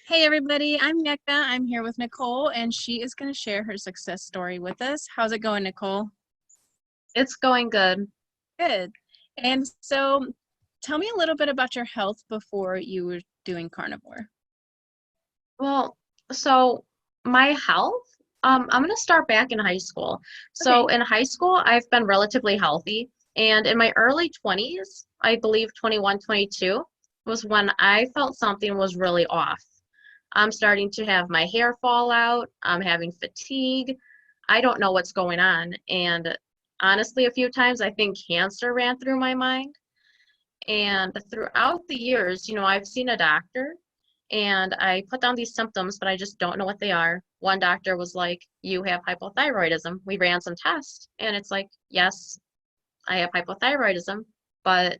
Hey everybody, I'm Nika. I'm here with Nicole and she is going to share her success story with us. How's it going, Nicole? It's going good. Good. And so tell me a little bit about your health before you were doing carnivore. Well, so my health, I'm gonna start back in high school. So Okay. in high school, I've been relatively healthy, and in my early 20s, I believe 21, 22, was when I felt something was really off. I'm starting to have my hair fall out, I'm having fatigue. I don't know what's going on. And honestly, a few times I think cancer ran through my mind. And throughout the years, I've seen a doctor and I put down these symptoms, but I just don't know what they are. One doctor was like, "You have hypothyroidism." We ran some tests, and it's like, "Yes, I have hypothyroidism," but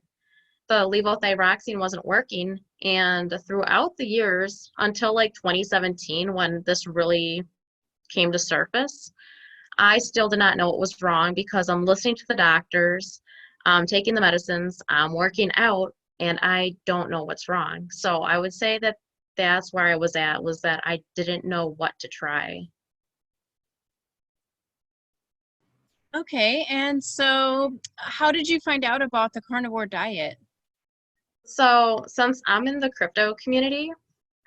the levothyroxine wasn't working. And throughout the years, until like 2017, when this really came to surface, I still did not know what was wrong because I'm listening to the doctors, I'm taking the medicines, I'm working out, and I don't know what's wrong. So I would say that that's where I was at, was that I didn't know what to try. Okay. And so how did you find out about the carnivore diet? So since I'm in the crypto community,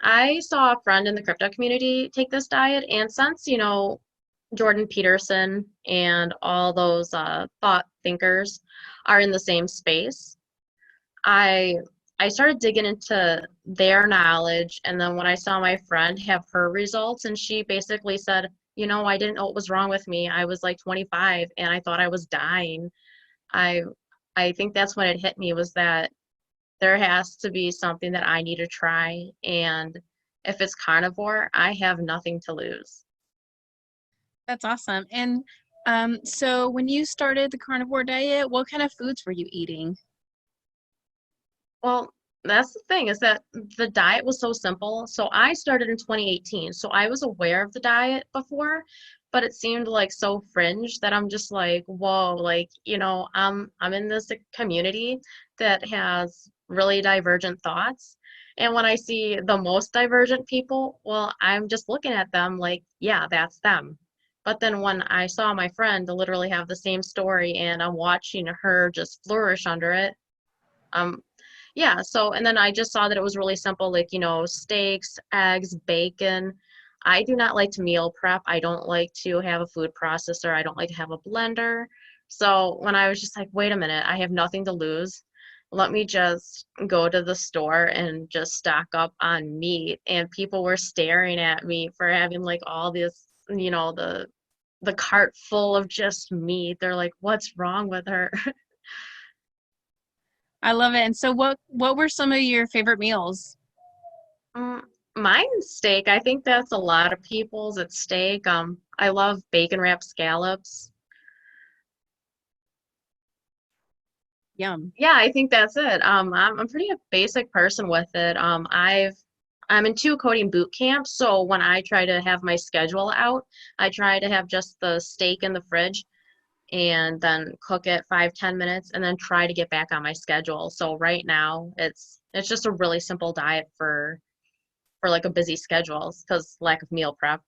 I saw a friend in the crypto community take this diet, and since, Jordan Peterson and all those thought thinkers are in the same space, I I started digging into their knowledge, and then when I saw my friend have her results, and she basically said, I didn't know what was wrong with me. I was like 25 and I thought I was dying. I I think that's when it hit me, was that there has to be something that I need to try, and if it's carnivore, I have nothing to lose. That's awesome. And so when you started the carnivore diet, what kind of foods were you eating? Well, that's the thing, is that the diet was so simple. So I started in 2018. So I was aware of the diet before, but it seemed like so fringe that I'm just like, whoa, like, I'm in this community that has really divergent thoughts. And when I see the most divergent people, well, I'm just looking at them like, yeah, that's them. But then when I saw my friend literally have the same story and I'm watching her just flourish under it, um, yeah, so and then I just saw that it was really simple, like, steaks, eggs, bacon. I do not like to meal prep. I don't like to have a food processor. I don't like to have a blender. So when I was just like, wait a minute, I have nothing to lose. Let me just go to the store and just stock up on meat. And people were staring at me for having like all this, the cart full of just meat. They're like, what's wrong with her? I love it. And so what were some of your favorite meals? Mm, Mine's steak. I think that's a lot of people's. It's steak. I love bacon wrapped scallops. Yum. Yeah, I think that's it. I'm pretty a basic person with it. I'm in two coding boot camps, so when I try to have my schedule out, I try to have just the steak in the fridge and then cook it 5, 10 minutes and then try to get back on my schedule. So right now it's just a really simple diet for like a busy schedule because lack of meal prep.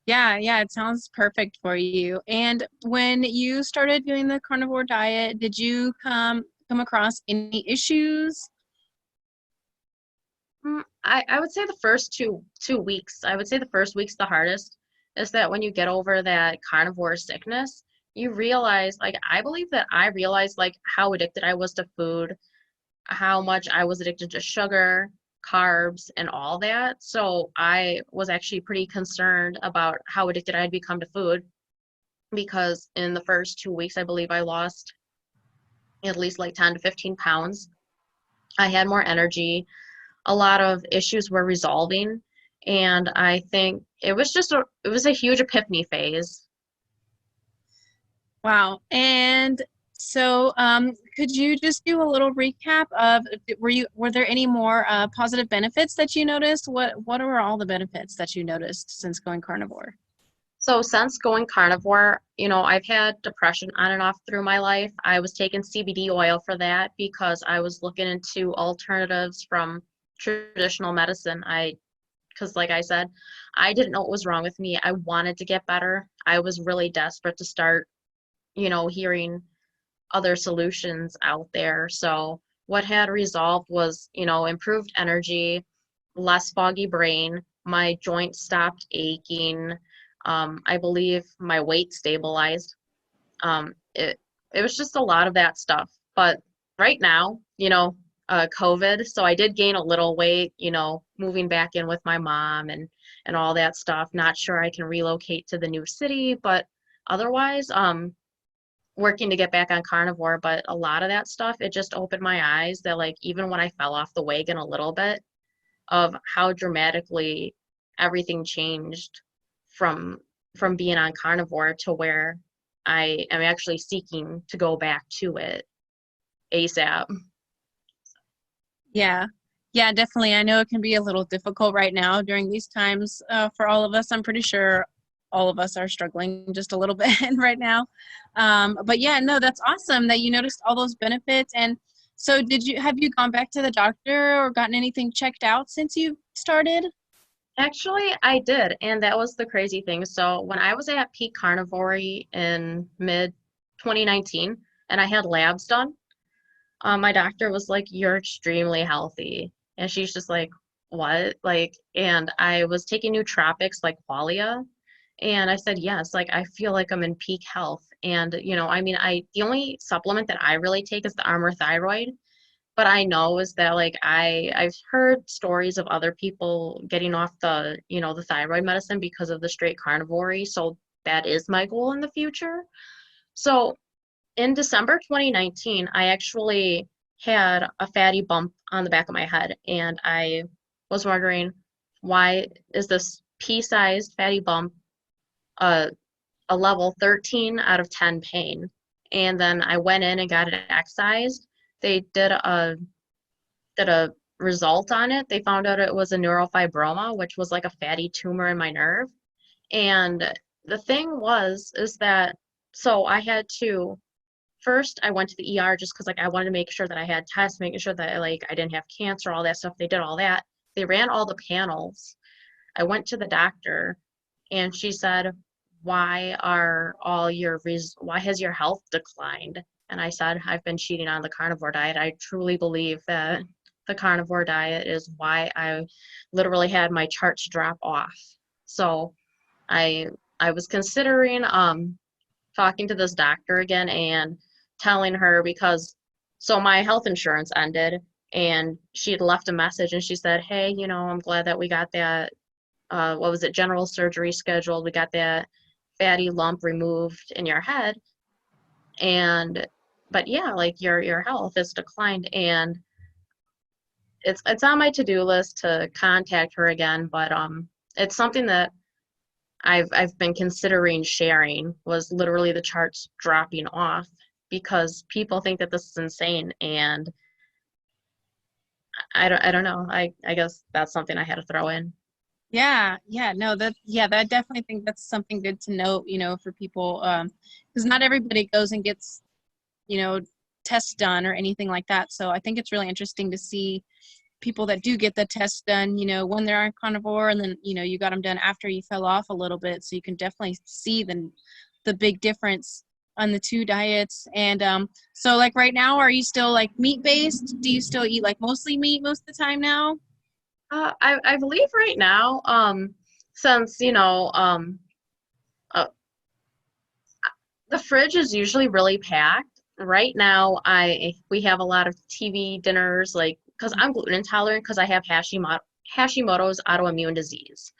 Yeah, yeah, it sounds perfect for you. And when you started doing the carnivore diet, did you come across any issues? I would say the first two weeks. I would say the first week's the hardest. Is that when you get over that carnivore sickness, you realize, like, I believe that I realized like how addicted I was to food, how much I was addicted to sugar, carbs, and all that. So I was actually pretty concerned about how addicted I'd become to food, because in the first 2 weeks, I believe I lost at least like 10 to 15 pounds. I had more energy, a lot of issues were resolving, and I think it was a huge epiphany phase. Wow. And so could you just do a little recap of were there any more positive benefits that you noticed? What were all the benefits that you noticed since going carnivore? So since going carnivore, I've had depression on and off through my life. I was taking CBD oil for that because I was looking into alternatives from traditional medicine. Because like I said, I didn't know what was wrong with me. I wanted to get better. I was really desperate to start, hearing other solutions out there. So what had resolved was, improved energy, less foggy brain, my joints stopped aching. I believe my weight stabilized. It was just a lot of that stuff. But right now, COVID, so I did gain a little weight, moving back in with my mom and all that stuff. Not sure I can relocate to the new city, but otherwise, working to get back on carnivore. But a lot of that stuff, it just opened my eyes that like even when I fell off the wagon a little bit, of how dramatically everything changed from being on carnivore to where I am actually seeking to go back to it ASAP. Yeah. Yeah, definitely. I know it can be a little difficult right now during these times for all of us. I'm pretty sure all of us are struggling just a little bit right now. But yeah, no, that's awesome that you noticed all those benefits. And so have you gone back to the doctor or gotten anything checked out since you started? Actually, I did, and that was the crazy thing. So when I was at peak carnivore in mid 2019 and I had labs done, my doctor was like, "You're extremely healthy." And she's just like, "What?" Like, and I was taking nootropics like Qualia. And I said, "Yes, like I feel like I'm in peak health." And, I mean, the only supplement that I really take is the Armor Thyroid. But I know is that like I've heard stories of other people getting off the thyroid medicine because of the straight carnivore. So that is my goal in the future. So in December 2019, I actually had a fatty bump on the back of my head, and I was wondering, why is this pea-sized fatty bump a, a level 13 out of 10 pain? And then I went in and got it excised. They did a result on it. They found out it was a neurofibroma, which was like a fatty tumor in my nerve. And the thing is that, so I had to first I went to the ER just because like I wanted to make sure that I had tests, making sure that like I didn't have cancer, all that stuff. They did all that. They ran all the panels. I went to the doctor and she said, why has your health declined? And I said, I've been cheating on the carnivore diet. I truly believe that the carnivore diet is why I literally had my charts drop off. So I I was considering talking to this doctor again and telling her, because so my health insurance ended and she had left a message and she said, "Hey, I'm glad that we got that what was it, general surgery scheduled. We got that fatty lump removed in your head." And but yeah, like your health has declined, and it's on my to-do list to contact her again, but it's something that I've been considering sharing, was literally the charts dropping off, because people think that this is insane, and I don't know. I guess that's something I had to throw in. Yeah, yeah, no, that I definitely think that's something good to note, for people, because not everybody goes and gets, you know, tests done or anything like that. So I think it's really interesting to see people that do get the test done, when they're on carnivore, and then, you got them done after you fell off a little bit. So you can definitely see the big difference on the two diets. And so like right now, are you still like meat based? Do you still eat like mostly meat most of the time now? I believe right now, since uh, the fridge is usually really packed. Right now, we have a lot of TV dinners, like because I'm gluten intolerant because I have Hashimoto's autoimmune disease.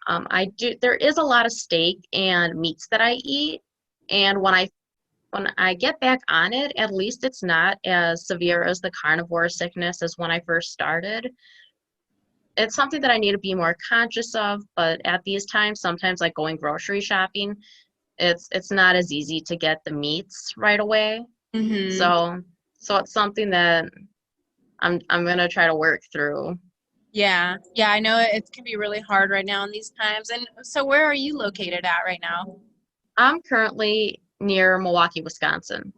There is a lot of steak and meats that I eat, and when I get back on it, at least it's not as severe as the carnivore sickness as when I first started. It's something that I need to be more conscious of, but at these times, sometimes like going grocery shopping, it's not as easy to get the meats right away. Mm-hmm. So it's something that I'm gonna try to work through. Yeah, yeah, I know it can be really hard right now in these times. And so where are you located at right now? I'm currently near Milwaukee, Wisconsin.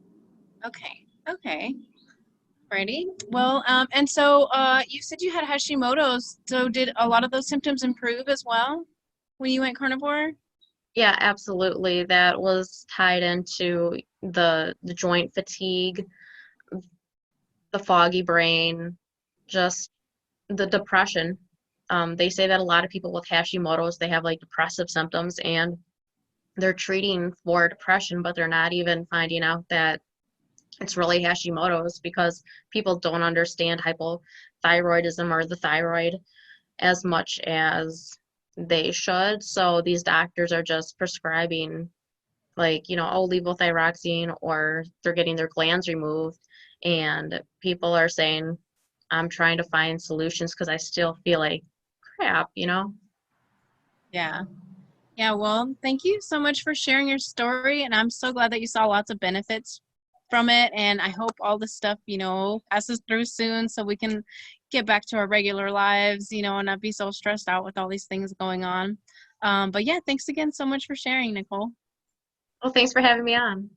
Okay. Okay. Alrighty. Well, and so you said you had Hashimoto's. So did a lot of those symptoms improve as well when you went carnivore? Yeah, absolutely. That was tied into the joint fatigue, the foggy brain, just the depression. They say that a lot of people with Hashimoto's, they have like depressive symptoms and they're treating for depression, but they're not even finding out that it's really Hashimoto's because people don't understand hypothyroidism or the thyroid as much as they should. So these doctors are just prescribing like, oh, levothyroxine, or they're getting their glands removed. And people are saying, I'm trying to find solutions because I still feel like crap. Yeah. Yeah, well, thank you so much for sharing your story, and I'm so glad that you saw lots of benefits from it, and I hope all this stuff, passes through soon so we can get back to our regular lives, and not be so stressed out with all these things going on. But yeah, thanks again so much for sharing, Nicole. Well, thanks for having me on.